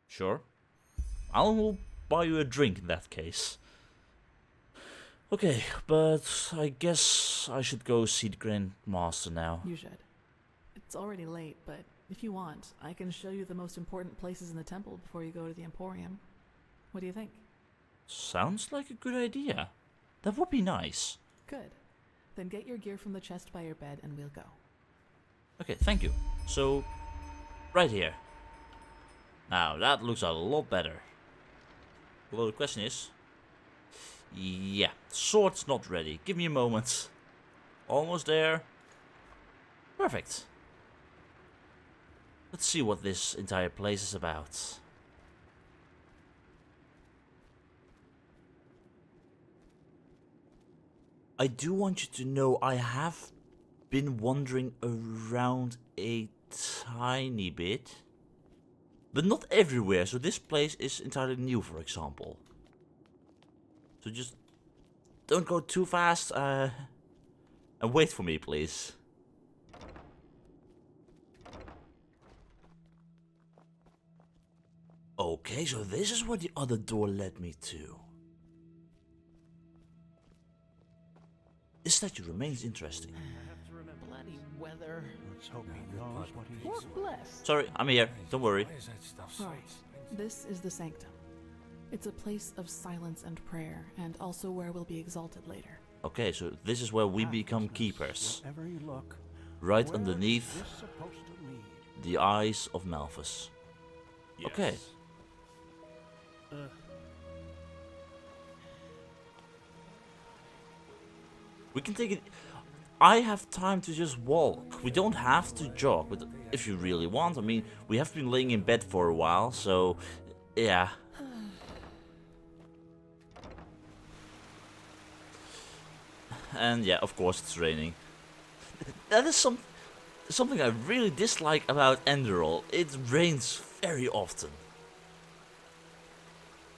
Sure. I'll buy you a drink in that case. Okay, but I guess I should go see the Grand Master now. You should. It's already late, but if you want, I can show you the most important places in the temple before you go to the Emporium. What do you think? Sounds like a good idea. That would be nice. Good. Then get your gear from the chest by your bed and we'll go. Okay, thank you. So, right here. Now, that looks a lot better. Well, the question is... Yeah, sword's not ready. Give me a moment. Almost there. Perfect. Let's see what this entire place is about. I do want you to know I have been wandering around a tiny bit. But not everywhere, so this place is entirely new, for example. So just don't go too fast and wait for me, please. Okay, so this is where the other door led me to. This statue remains interesting. Bloody weather. Let's hope he knows what he's Or blessed. Sorry, I'm here. Don't worry. Why is that stuff so Alright, this is the Sanctum. It's a place of silence and prayer, and also where we'll be exalted later. Okay, so this is where we become keepers. Wherever you look, Right where underneath is this supposed to lead? the eyes of Malphus. Okay. We can take it... I have time to just walk. We don't have to jog, but if you really want. I mean, we have been laying in bed for a while, so... Yeah. And yeah, of course it's raining. That is something I really dislike about Enderal. It rains very often.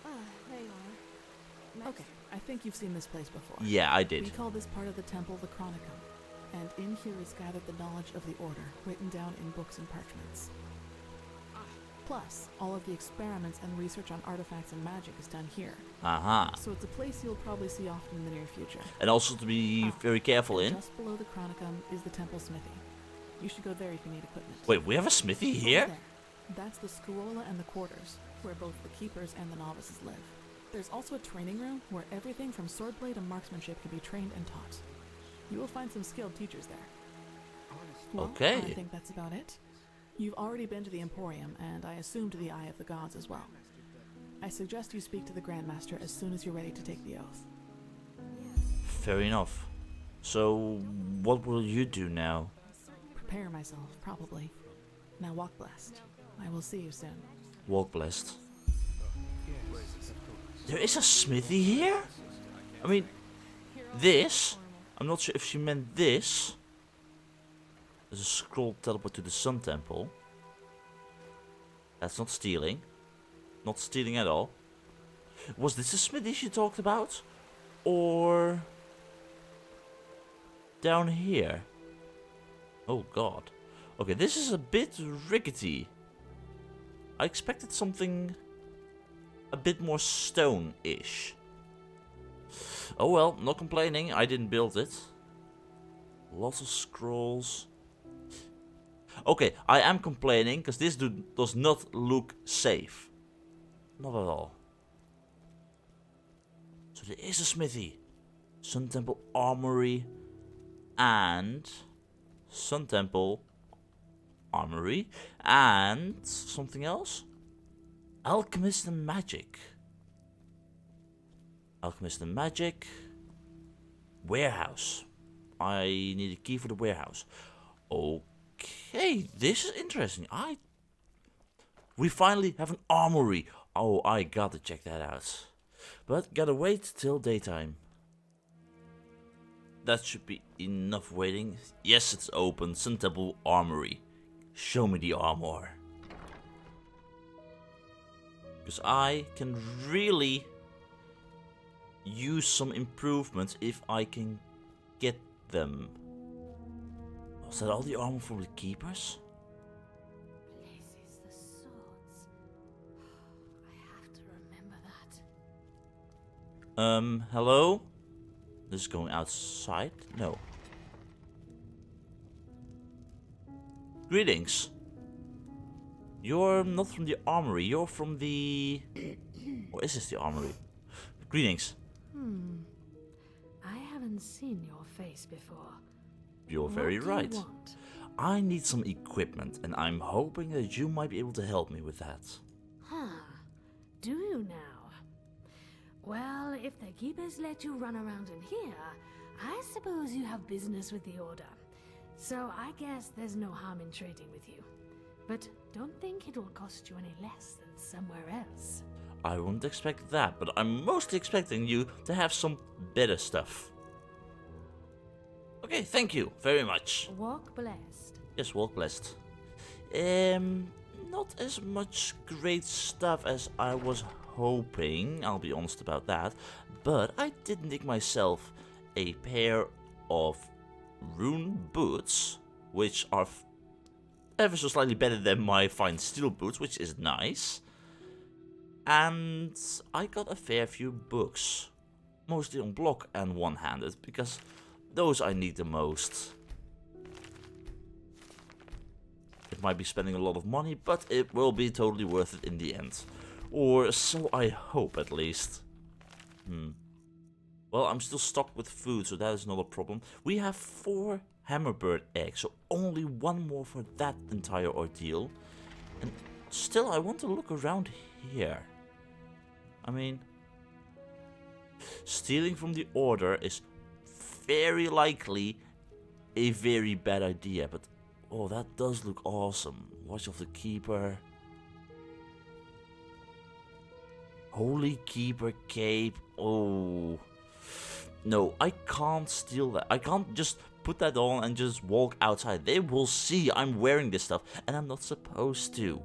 There you are. Okay, I think you've seen this place before. Yeah, I We did. call this part of the temple the Chronicum, and in here is gathered the knowledge of the Order, written down in books and parchments. Plus, all of the experiments and research on artifacts and magic is done here. Aha. So it's a place you'll probably see often in the near future. And also to be very careful in. Just below the Chronicum is the temple smithy. You should go there if you need equipment. Wait, we have a smithy here? There. That's the scuola and the quarters, where both the keepers and the novices live. There's also a training room where everything from swordplay to marksmanship can be trained and taught. You will find some skilled teachers there. Well, Okay. I think that's about it. You've already been to the Emporium, and I assume to the Eye of the Gods as well. I suggest you speak to the Grandmaster as soon as you're ready to take the oath. Fair enough. So, what will you do now? Prepare myself, probably. Now walk blessed. I will see you soon. Walk blessed. There is a smithy here? I mean, this? I'm not sure if she meant this. There's a scroll teleport to the Sun Temple. That's not stealing. Not stealing at all. Was this the smithy she talked about? Or... down here? Oh god. Okay, this is a bit rickety. I expected something a bit more stone-ish. Oh well, not complaining. I didn't build it. Lots of scrolls. Okay, I am complaining because this does not look safe. Not at all. So there is a smithy. Sun Temple Armory and Sun Temple Armory and something else. Alchemist and Magic. Alchemist and Magic. Warehouse. I need a key for the warehouse. Okay, this is interesting. We finally have an armory. Oh, I gotta check that out. But gotta wait till daytime. That should be enough waiting. Yes, it's open. Sun Temple Armory. Show me the armor. Because I can really use some improvements if I can get them. Was that all the armor from the keepers? Places the swords. Hello? This is going outside? No. Greetings. You're not from the armory, you're from the... Or is this the armory? Greetings. I haven't seen your face before. You're very What do right. you want? I need some equipment, and I'm hoping that you might be able to help me with that. Huh. Do you now? Well, if the keepers let you run around in here, I suppose you have business with the Order. So I guess there's no harm in trading with you. But don't think it'll cost you any less than somewhere else. I wouldn't expect that, but I'm mostly expecting you to have some better stuff. Okay, thank you very much. Walk blessed. Yes, walk blessed. Not as much great stuff as I was hoping, I'll be honest about that, but I did nick myself a pair of rune boots, which are ever so slightly better than my fine steel boots, which is nice. And I got a fair few books, mostly on block and one-handed, because those I need the most. It might be spending a lot of money, but it will be totally worth it in the end. Or so I hope, at least. Well, I'm still stocked with food, so that is not a problem. We have 4 hammerbird eggs, so only 1 more for that entire ordeal. And still, I want to look around here. I mean, stealing from the Order is very likely a very bad idea, but oh, that does look awesome. Watch of the Keeper. Holy Keeper cape. Oh. No, I can't steal that. I can't just put that on and just walk outside. They will see I'm wearing this stuff, and I'm not supposed to.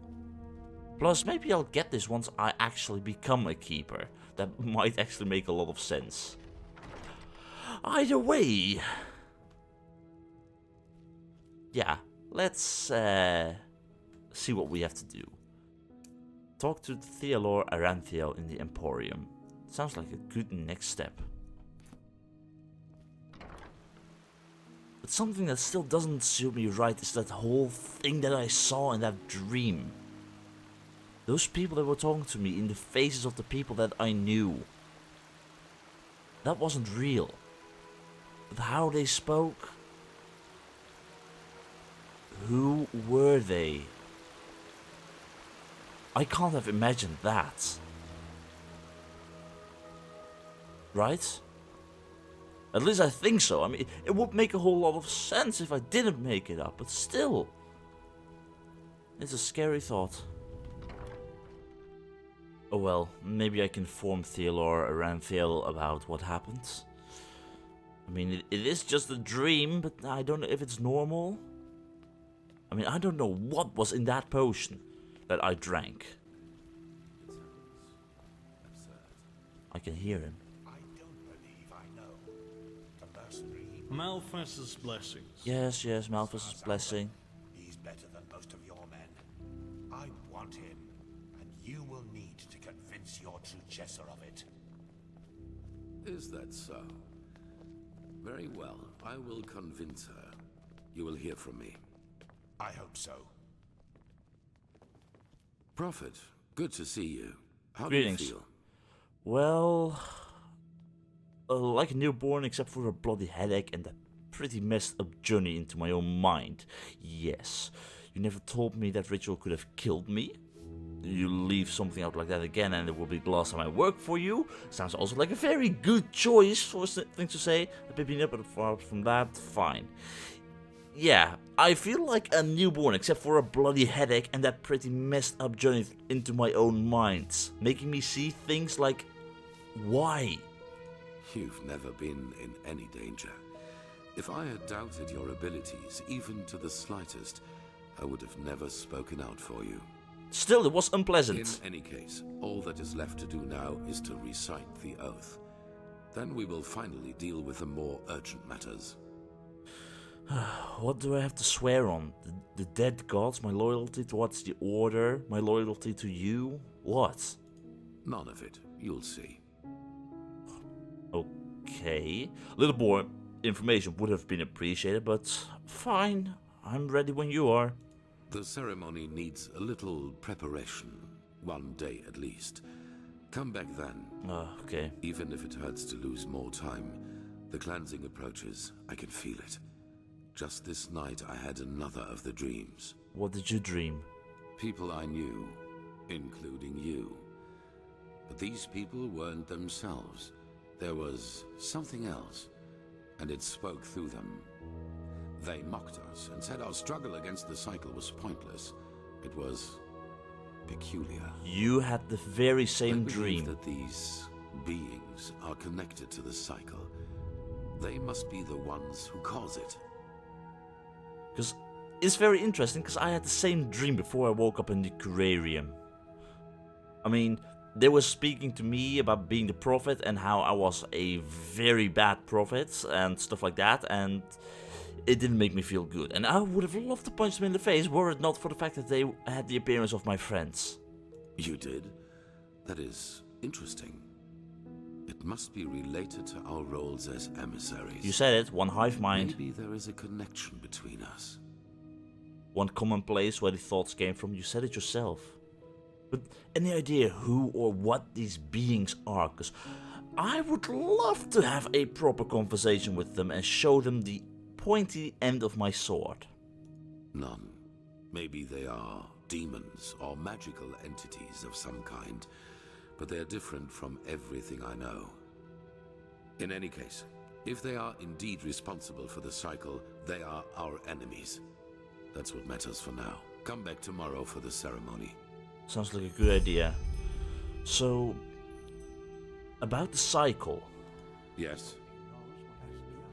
Plus, maybe I'll get this once I actually become a Keeper. That might actually make a lot of sense. Either way. Yeah, let's see what we have to do. Talk to Theolor Aranthiel in the Emporium. Sounds like a good next step. But something that still doesn't suit me right is that whole thing that I saw in that dream. Those people that were talking to me in the faces of the people that I knew. That wasn't real. But how they spoke? Who were they? I can't have imagined that. Right? At least I think so. I mean, it would make a whole lot of sense if I didn't make it up, but still. It's a scary thought. Oh well, maybe I can inform Theolor Aranthiel about what happened. I mean, it is just a dream, but I don't know if it's normal. I mean, I don't know what was in that potion that I drank. I can hear him. I don't believe I know. The mercenary. Malphas's blessings. Yes, Malphas's blessing. He's better than most of your men. I want him, and you will need to convince your true Chesser of it. Is that so? Very well, I will convince her. You will hear from me. I hope so. Prophet, good to see you. How Greetings. do you feel? Well, like a newborn, except for a bloody headache and a pretty messed up journey into my own mind. Yes, you never told me that ritual could have killed me. You leave something out like that again and it will be the last time I work for you. Sounds also like a very good choice for things to say. A bit beat up, but apart from that, fine. Yeah, I feel like a newborn except for a bloody headache and that pretty messed up journey into my own mind. Making me see things like, why? You've never been in any danger. If I had doubted your abilities, even to the slightest, I would have never spoken out for you. Still, it was unpleasant. In any case, all that is left to do now is to recite the oath. Then we will finally deal with the more urgent matters. What do I have to swear on? The dead gods? My loyalty towards the Order? My loyalty to you? What? None of it. You'll see. Okay. A little more information would have been appreciated, but fine. I'm ready when you are. The ceremony needs a little preparation. 1 day at least. Come back then. Okay. Even if it hurts to lose more time, the cleansing approaches. I can feel it. Just this night I had another of the dreams. What did you dream? People I knew, including you. But these people weren't themselves. There was something else, and it spoke through them. They mocked us and said our struggle against the cycle was pointless. It was peculiar. You had the very same I believe dream. that these beings are connected to the cycle. They must be the ones who cause it. Because it's very interesting, because I had the same dream before I woke up in the Curarium. I mean, they were speaking to me about being the prophet and how I was a very bad prophet and stuff like that, and it didn't make me feel good. And I would have loved to punch them in the face were it not for the fact that they had the appearance of my friends. You did? That is interesting. It must be related to our roles as emissaries. You said it, one hive mind. Maybe there is a connection between us. One common place where the thoughts came from. You said it yourself. But any idea who or what these beings are? Because I would love to have a proper conversation with them and show them the pointy end of my sword. None. Maybe they are demons or magical entities of some kind, but they are different from everything I know. In any case, if they are indeed responsible for the cycle, they are our enemies. That's what matters for now. Come back tomorrow for the ceremony. Sounds like a good idea. So, about the cycle. Yes.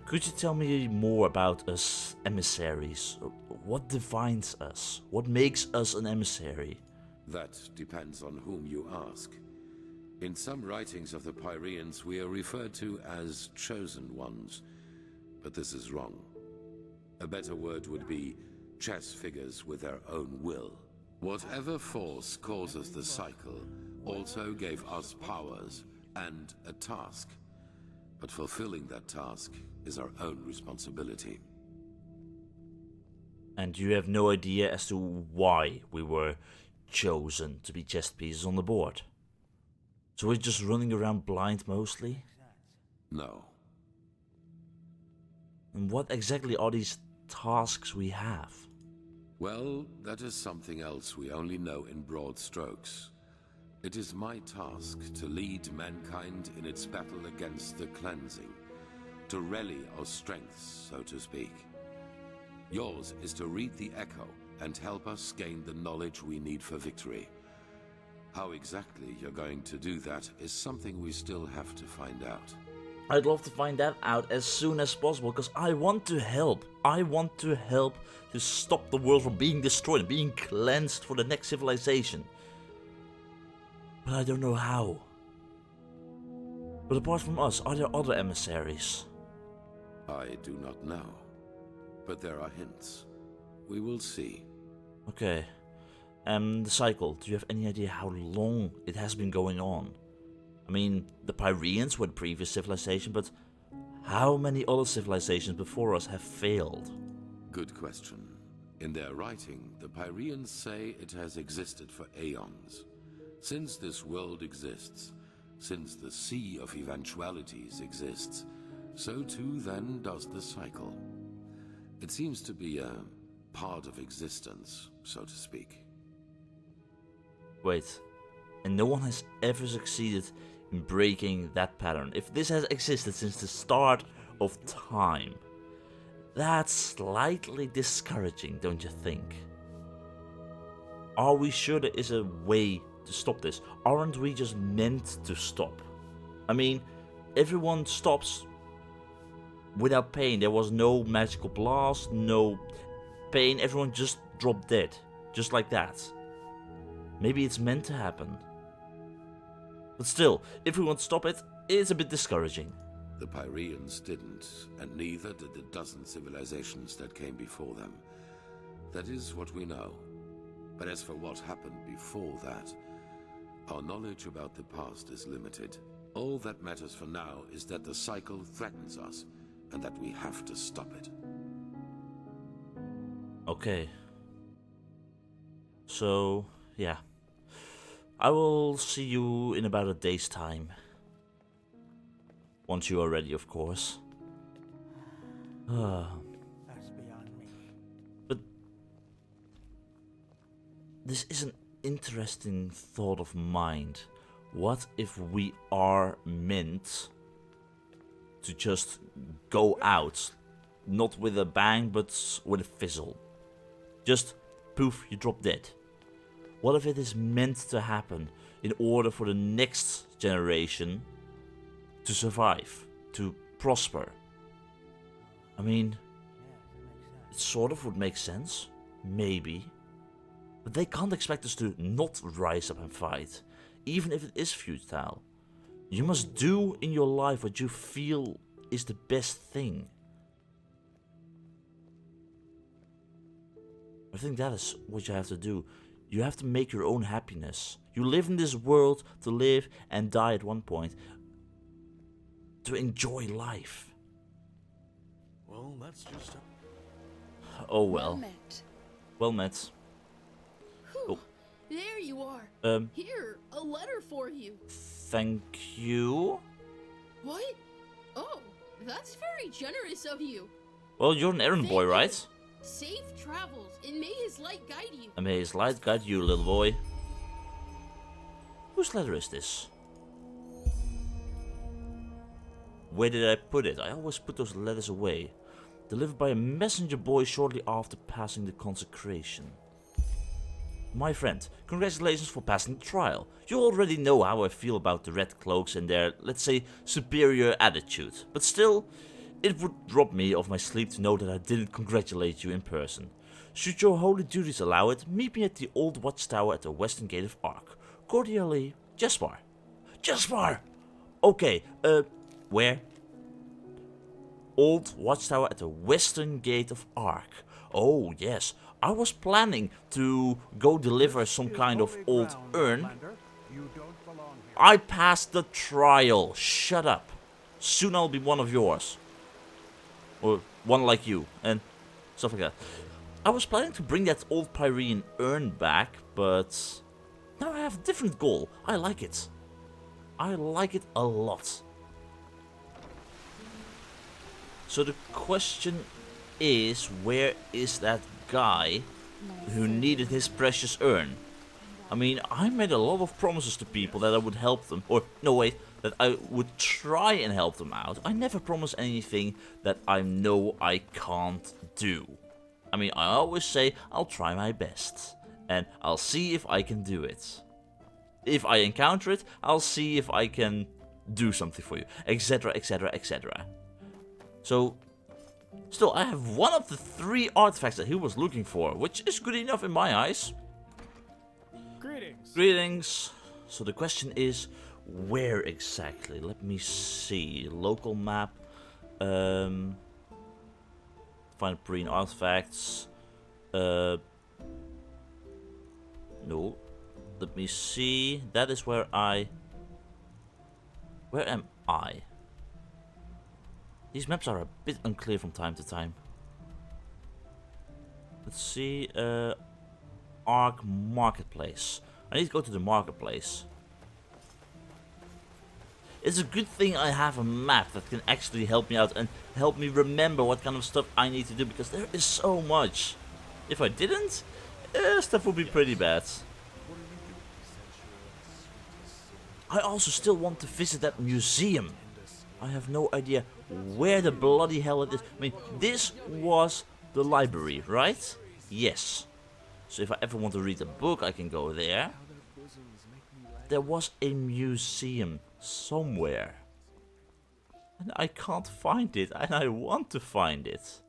Could you tell me more about us emissaries? What defines us? What makes us an emissary? That depends on whom you ask. In some writings of the Pyreans, we are referred to as chosen ones, but this is wrong. A better word would be chess figures with their own will. Whatever force causes the cycle also gave us powers and a task, but fulfilling that task is our own responsibility. And you have no idea as to why we were chosen to be chess pieces on the board? So we're just running around blind mostly? No. And what exactly are these tasks we have? Well, that is something else we only know in broad strokes. It is my task to lead mankind in its battle against the cleansing, to rally our strengths, so to speak. Yours is to read the echo and help us gain the knowledge we need for victory. How exactly you're going to do that is something we still have to find out. I'd love to find that out as soon as possible, because I want to help. I want to help to stop the world from being destroyed, being cleansed for the next civilization. But I don't know how. But apart from us, are there other emissaries? I do not know, but there are hints. We will see. Okay. The cycle, do you have any idea how long it has been going on? I mean, the Pyreans were the previous civilization, but how many other civilizations before us have failed? Good question. In their writing, the Pyreans say it has existed for aeons. Since this world exists, since the sea of eventualities exists, so too then does the cycle. It seems to be a part of existence, so to speak. Wait, and no one has ever succeeded in breaking that pattern. If this has existed since the start of time, that's slightly discouraging, don't you think? Are we sure there is a way to stop this? Aren't we just meant to stop? I mean, everyone stops without pain. There was no magical blast, no pain. Everyone just dropped dead, just like that. Maybe it's meant to happen. But still, if we want to stop it, it's a bit discouraging. The Pyreans didn't, and neither did the dozen civilizations that came before them. That is what we know. But as for what happened before that, our knowledge about the past is limited. All that matters for now is that the cycle threatens us, and that we have to stop it. Okay. So, yeah. I will see you in about a day's time. Once you are ready, of course. That's beyond me. But this is an interesting thought of mine. What if we are meant to just go out? Not with a bang, but with a fizzle. Just poof, you drop dead. What if it is meant to happen in order for the next generation to survive, to prosper? I mean, it sort of would make sense, maybe. But they can't expect us to not rise up and fight, even if it is futile. You must do in your life what you feel is the best thing. I think that is what you have to do. You have to make your own happiness. You live in this world to live and die at one point. To enjoy life. Well, that's just Oh well. met. Well met. Whew. Oh. There you are. Here, a letter for you. Thank you. What? Oh, that's very generous of you. Well, you're an errand boy, Thank you. right? Safe travels, and may his light guide you. And may his light guide you, little boy. Whose letter is this? Where did I put it? I always put those letters away. Delivered by a messenger boy shortly after passing the consecration. My friend, congratulations for passing the trial. You already know how I feel about the red cloaks and their, let's say, superior attitude. But still, it would drop me off my sleep to know that I didn't congratulate you in person. Should your holy duties allow it, meet me at the old watchtower at the western gate of Ark. Cordially, Jespar. Jespar! Okay, where? Old watchtower at the western gate of Ark. Oh, yes. I was planning to go deliver some kind of old urn. I passed the trial. Shut up. Soon I'll be one of yours. Or one like you. And stuff like that. I was planning to bring that old Pyrean urn back, but now I have a different goal. I like it. I like it a lot. So the question is, where is that guy who needed his precious urn? I mean, I made a lot of promises to people that I would help them, or no wait, that I would try and help them out. I never promise anything that I know I can't do. I mean, I always say I'll try my best, and I'll see if I can do it. If I encounter it, I'll see if I can do something for you, etc, etc, etc. So, still, I have one of the 3 artifacts that he was looking for, which is good enough in my eyes. Greetings. Greetings. So the question is, where exactly? Let me see. Local map. Find Pyrean artifacts. No. Let me see. That is where I... Where am I? These maps are a bit unclear from time to time. Let's see, Ark Marketplace. I need to go to the marketplace. It's a good thing I have a map that can actually help me out and help me remember what kind of stuff I need to do, because there is so much. If I didn't, stuff would be pretty bad. I also still want to visit that museum. I have no idea where the bloody hell it is. I mean, this was the library, right? Yes. So if I ever want to read a book, I can go there. There was a museum somewhere. And I can't find it, and I want to find it.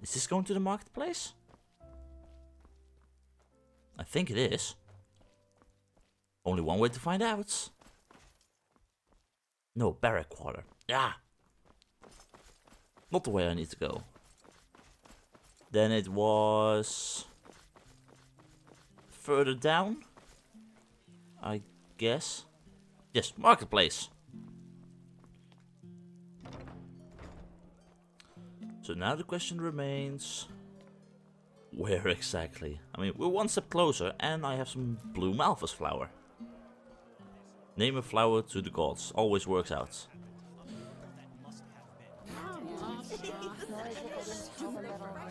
Is this going to the marketplace? I think it is. Only one way to find out. No, barrack quarter. Yeah. Not the way I need to go. Then it was... further down? I guess. Yes, marketplace. So now the question remains, where exactly? I mean, we're one step closer, and I have some blue malthus flower. Name a flower to the gods. Always works out.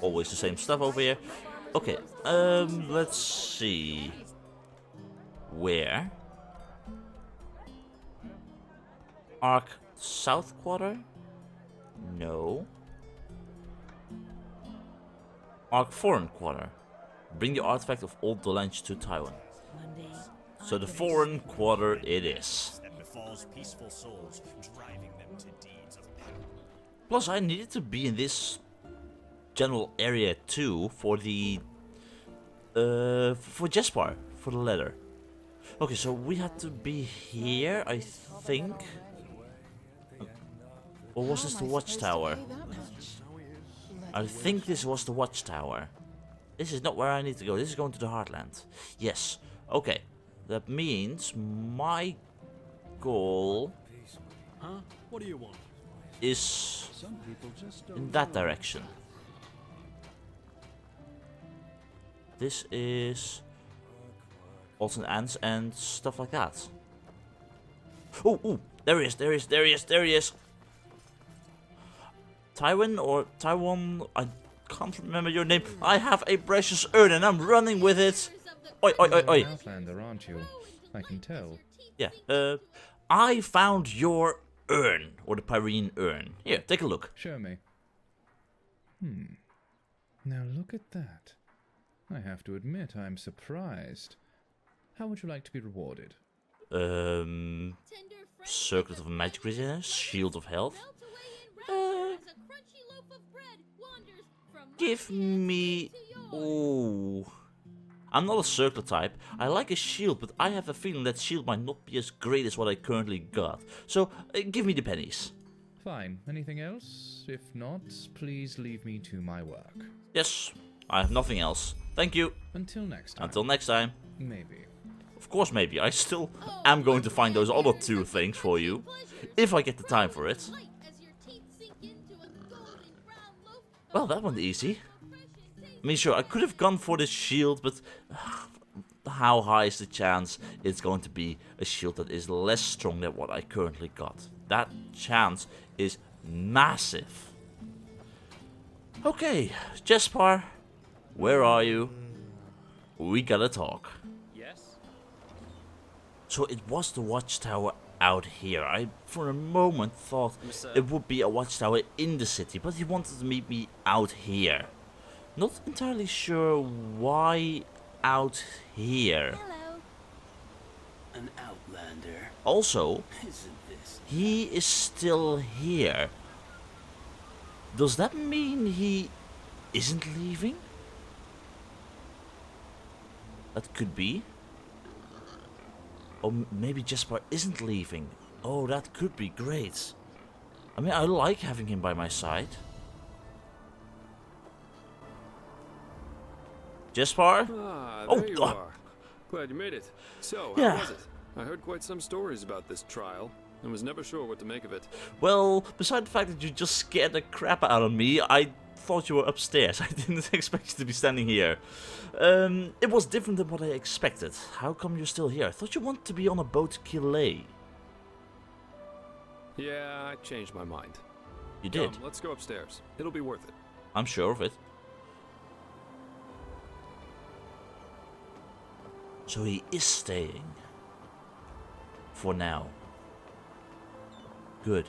Always the same stuff over here. Okay, let's see. Where? Arc South Quarter? No. Arc Foreign Quarter. Bring the artifact of old Dolange to Taiwan. So the Foreign Quarter it is. That befalls peaceful souls, driving them to deeds of power. Plus I needed to be in this general area too for the for Jespar, for the letter. Okay, so we had to be here, I think. Or was this the watchtower? I think this was the watchtower. This is not where I need to go. This is going to the Heartland. Yes. Okay. That means my goal What do you want? is in that direction. This is odds and ends and stuff like that. Oh, there he is. Taiwan or Taiwan, I can't remember your name. I have a precious urn and I'm running with it. Oi. Outlander, aren't you? I can tell. Yeah, I found your urn, or the Pyrean urn. Here, take a look. Show me. Now look at that. I have to admit, I'm surprised. How would you like to be rewarded? Circlet of Magic Resistance, Shield of Health. Give me... Ooh. I'm not a circlet type. I like a shield, but I have a feeling that shield might not be as great as what I currently got. So, give me the pennies. Fine. Anything else? If not, please leave me to my work. Yes, I have nothing else. Thank you. Until next time. Until next time. Maybe. Of course, maybe. I still am going to find those other two things for you. If I get the time for it. Well, that went easy. I mean, sure, I could have gone for the shield, but how high is the chance it's going to be a shield that is less strong than what I currently got? That chance is massive. Okay, Jespar, where are you? We gotta talk. Yes? So it was the watchtower out here. I, for a moment, thought it would be a watchtower in the city, but he wanted to meet me out here. Not entirely sure why out here. Hello. An outlander. Also, Isn't this? he is still here. Does that mean he isn't leaving? That could be. Or maybe Jespar isn't leaving. Oh, that could be great. I mean, I like having him by my side. Jespar? Ah, Oh, there you are. Glad you made it. So, how Yeah. was it? I heard quite some stories about this trial, and was never sure what to make of it. Well, beside the fact that you just scared the crap out of me, I thought you were upstairs. I didn't expect you to be standing here. It was different than what I expected. How come you're still here? I thought you wanted to be on a boat to Killet. Yeah, I changed my mind. You did? Come, let's go upstairs. It'll be worth it. I'm sure of it. So he is staying. For now. Good.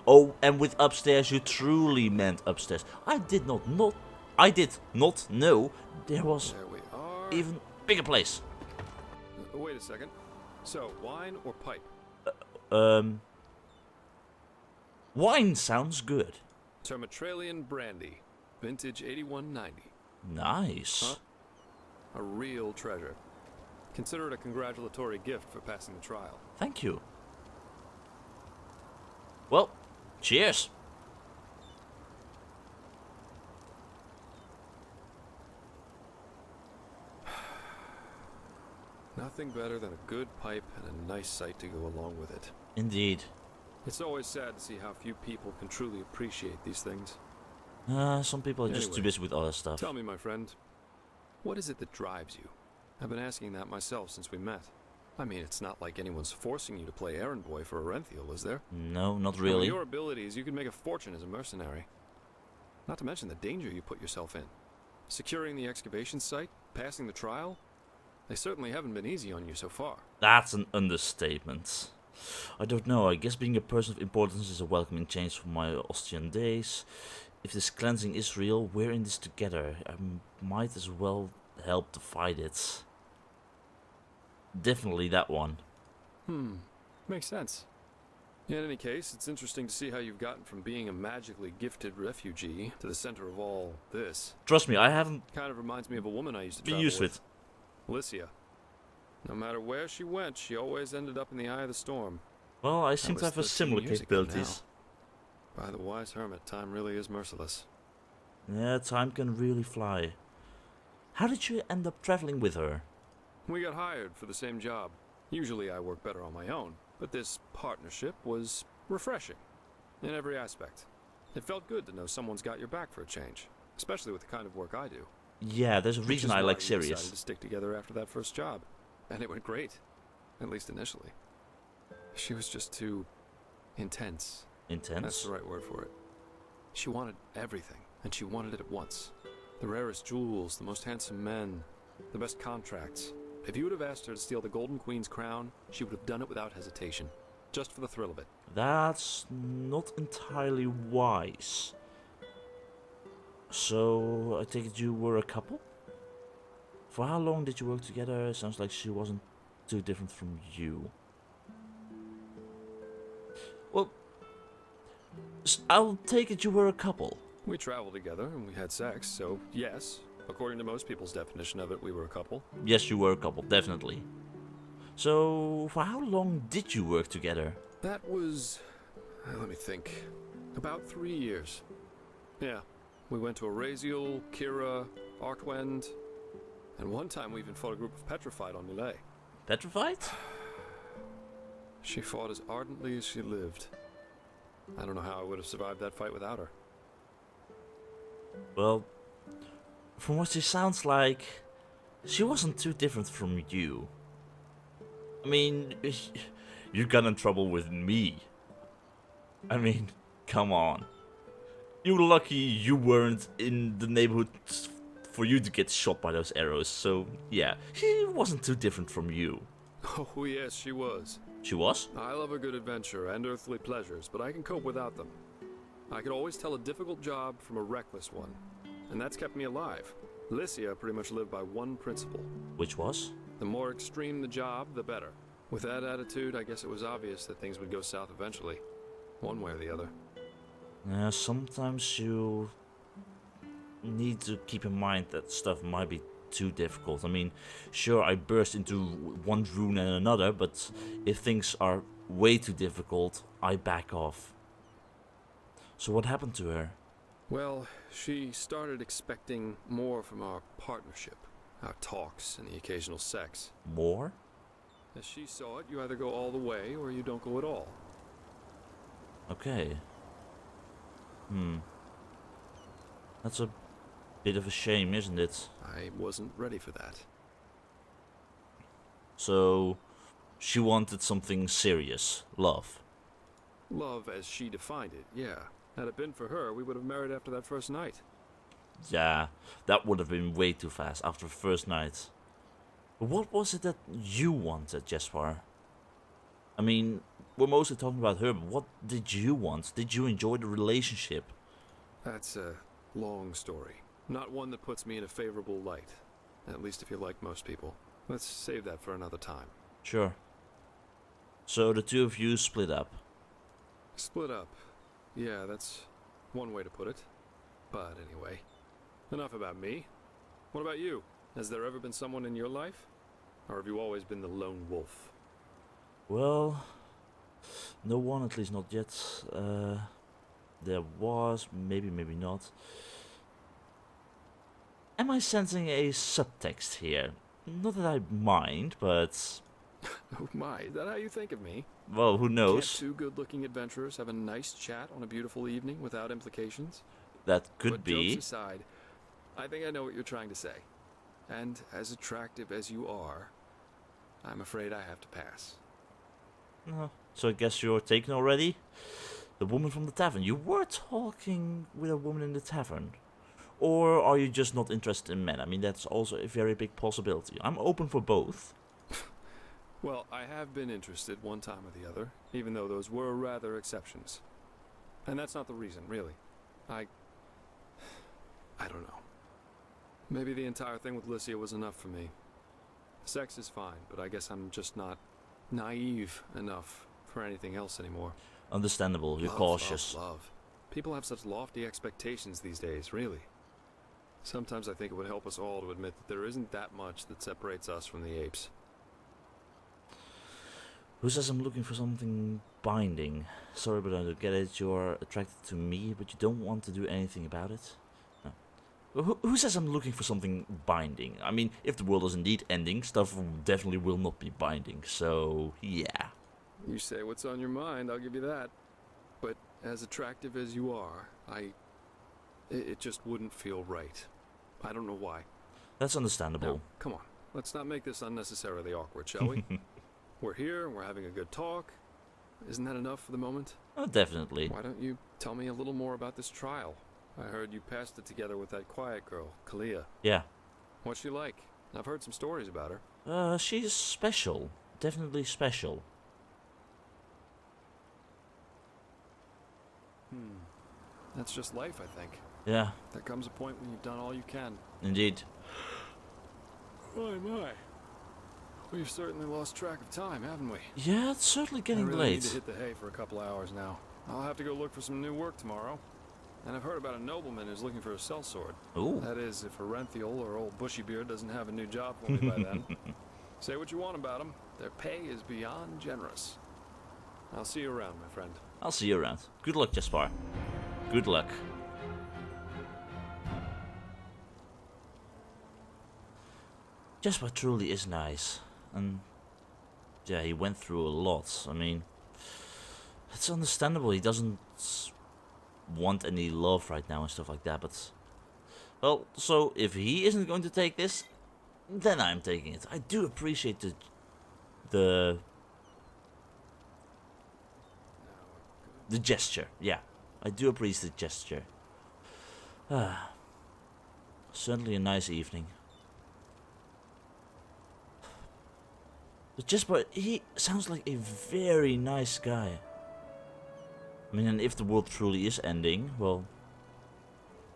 Oh, and with upstairs you truly meant upstairs. I did not know there was There we are. even bigger place. Wait a second. So, wine or pipe? Wine sounds good. Termatralian brandy, vintage 8190. Nice. Huh? A real treasure. Consider it a congratulatory gift for passing the trial. Thank you. Well, cheers. Nothing better than a good pipe and a nice sight to go along with it. Indeed. It's always sad to see how few people can truly appreciate these things. Some people are just too busy with other stuff. Tell me, my friend, what is it that drives you? I've been asking that myself since we met. I mean, it's not like anyone's forcing you to play errand boy for Orenthiel, is there? No, not really. With your abilities, you could make a fortune as a mercenary. Not to mention the danger you put yourself in. Securing the excavation site, passing the trial, they certainly haven't been easy on you so far. That's an understatement. I don't know, I guess being a person of importance is a welcoming change from my Ostian days. If this cleansing is real, we're in this together. I might as well help to fight it. Definitely that one. Makes sense. In any case, it's interesting to see how you've gotten from being a magically gifted refugee to the center of all this. Trust me, I haven't Kind of reminds me of a woman I used to been travel used to with. it. Lycia. No matter where she went, she always ended up in the eye of the storm. Well, I seem to was have a 13 similar years ago capabilities. By the wise hermit, time really is merciless. Yeah, time can really fly. How did you end up traveling with her? We got hired for the same job. Usually I work better on my own, but this partnership was refreshing in every aspect. It felt good to know someone's got your back for a change, especially with the kind of work I do. Yeah, there's a Which reason is I why like we Sirius. decided to stick together after that first job, and it went great, at least initially. She was just too intense. Intense? That's the right word for it. She wanted everything, and she wanted it at once. The rarest jewels, the most handsome men, the best contracts. If you would have asked her to steal the Golden Queen's crown, she would have done it without hesitation, just for the thrill of it. That's not entirely wise. So, I take it you were a couple? For how long did you work together? Sounds like she wasn't too different from you. Well, I'll take it you were a couple. We traveled together and we had sex, so yes, according to most people's definition of it, we were a couple. Yes, you were a couple, definitely. So, for how long did you work together? That was, let me think, about 3 years. Yeah, we went to Araziel, Kira, Arkwend, and one time we even fought a group of Petrified on Millet. Petrified? She fought as ardently as she lived. I don't know how I would have survived that fight without her. Well, from what she sounds like, she wasn't too different from you. I mean, you got in trouble with me. I mean, come on. You're lucky you weren't in the neighborhood for you to get shot by those arrows, so yeah, she wasn't too different from you. Oh yes, she was. She was? I love a good adventure and earthly pleasures, but I can cope without them. I could always tell a difficult job from a reckless one, and that's kept me alive. Lycia pretty much lived by one principle. Which was? The more extreme the job, the better. With that attitude, I guess it was obvious that things would go south eventually. One way or the other. Yeah, sometimes you need to keep in mind that stuff might be too difficult. I mean, sure, I burst into one rune and another, but if things are way too difficult, I back off. So what happened to her? Well, she started expecting more from our partnership, our talks, and the occasional sex. More? As she saw it, you either go all the way or you don't go at all. Okay. That's a bit of a shame, isn't it? I wasn't ready for that. So, she wanted something serious. Love. Love as she defined it, yeah. Had it been for her, we would have married after that first night. Yeah, that would have been way too fast after the first night. But what was it that you wanted, Jespar? I mean, we're mostly talking about her, but what did you want? Did you enjoy the relationship? That's a long story. Not one that puts me in a favorable light. At least if you're like most people. Let's save that for another time. Sure. So the two of you split up. Split up. Yeah, that's one way to put it. But anyway, enough about me. What about you? Has there ever been someone in your life? Or have you always been the lone wolf? Well, no one, at least not yet. There was, maybe not. Am I sensing a subtext here? Not that I mind, but Oh my, is that how you think of me? well, who Can't knows? two good-looking adventurers have a nice chat on a beautiful evening without implications? That could But be. jokes aside, I think I know what you're trying to say. And as attractive as you are, I'm afraid I have to pass. So I guess you're taken already? The woman from the tavern. You were talking with a woman in the tavern. Or are you just not interested in men? I mean, that's also a very big possibility. I'm open for both. Well, I have been interested one time or the other, even though those were rather exceptions. And that's not the reason, really. I don't know. Maybe the entire thing with Lycia was enough for me. Sex is fine, but I guess I'm just not naive enough for anything else anymore. Understandable, you're cautious. Love. People have such lofty expectations these days, really. Sometimes I think it would help us all to admit that there isn't that much that separates us from the apes. Who says I'm looking for something binding? Sorry, but I don't get it. You're attracted to me, but you don't want to do anything about it? No. Who says I'm looking for something binding? I mean, if the world is indeed ending, stuff definitely will not be binding, so yeah. You say what's on your mind, I'll give you that. But as attractive as you are, it just wouldn't feel right. I don't know why. That's understandable. Now, come on, let's not make this unnecessarily awkward, shall we? We're here, we're having a good talk. Isn't that enough for the moment? Oh, definitely. Why don't you tell me a little more about this trial? I heard you passed it together with that quiet girl, Kalia. Yeah. What's she like? I've heard some stories about her. She's special. Definitely special. That's just life, I think. Yeah. There comes a point when you've done all you can. Indeed. My. We've certainly lost track of time, haven't we? Yeah, it's certainly getting I really late. need to hit the hay for a couple hours now. I'll have to go look for some new work tomorrow. And I've heard about a nobleman who's looking for a sellsword. Ooh. That is, if Arenthiel or old Bushybeard doesn't have a new job for me by then. Say what you want about them. Their pay is beyond generous. I'll see you around, my friend. I'll see you around. Good luck, Jespar. Good luck. Jespar truly is nice. And yeah, he went through a lot. I mean, it's understandable. He doesn't want any love right now and stuff like that. But, well, so if he isn't going to take this, then I'm taking it. I do appreciate the gesture. Yeah, I do appreciate the gesture. Certainly a nice evening. But Jespar, he sounds like a very nice guy. I mean, and if the world truly is ending, well,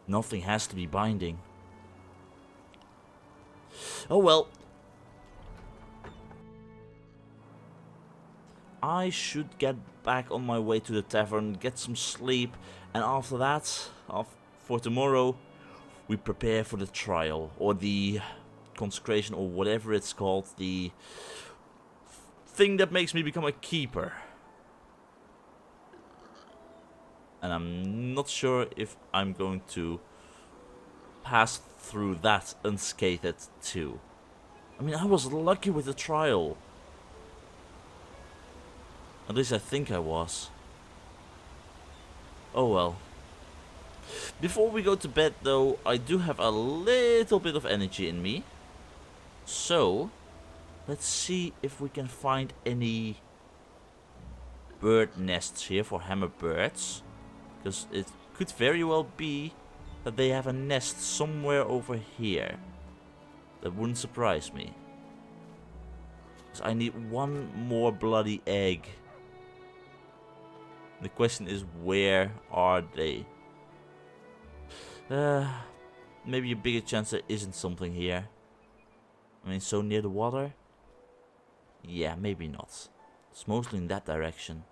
nothing has to be binding. Oh well. I should get back on my way to the tavern, get some sleep, and after that, for tomorrow, we prepare for the trial, or the consecration, or whatever it's called, the thing that makes me become a keeper. And I'm not sure if I'm going to pass through that unscathed too. I mean, I was lucky with the trial. At least I think I was. Oh well. Before we go to bed though, I do have a little bit of energy in me. So, let's see if we can find any bird nests here for hammerbirds. Because it could very well be that they have a nest somewhere over here. That wouldn't surprise me. Because I need one more bloody egg. The question is, where are they? Maybe a bigger chance there isn't something here. I mean, so near the water? Yeah, maybe not. It's mostly in that direction.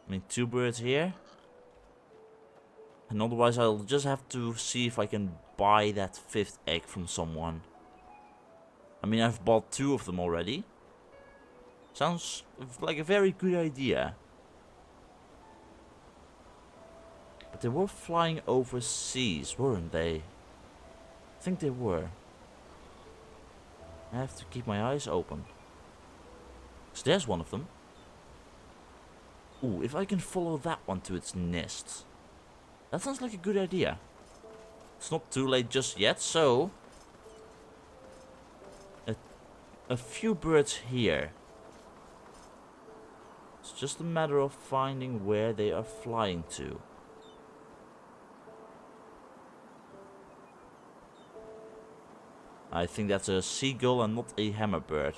I mean, 2 birds here. And otherwise I'll just have to see if I can buy that 5th egg from someone. I mean, I've bought 2 of them already. Sounds like a very good idea. But they were flying overseas, weren't they? I think they were. I have to keep my eyes open. So there's one of them. Ooh, if I can follow that one to its nest. That sounds like a good idea. It's not too late just yet, so... A few birds here. It's just a matter of finding where they are flying to. I think that's a seagull and not a hammerbird.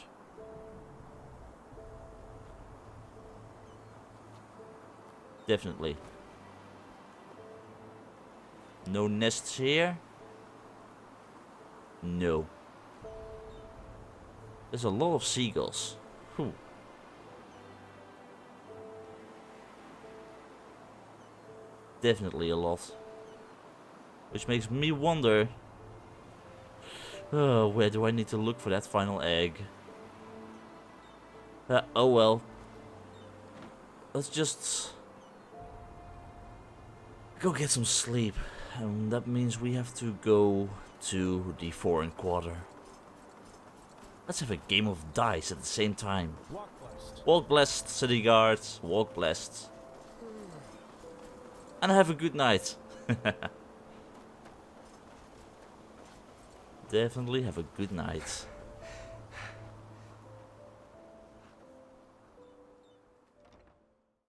Definitely. No nests here? No. There's a lot of seagulls. Whew. Definitely a lot. Which makes me wonder... where do I need to look for that final egg? Oh well. Let's just... go get some sleep. And that means we have to go to the foreign quarter. Let's have a game of dice at the same time. Walk blessed, city guards. Walk blessed. And have a good night. Definitely have a good night.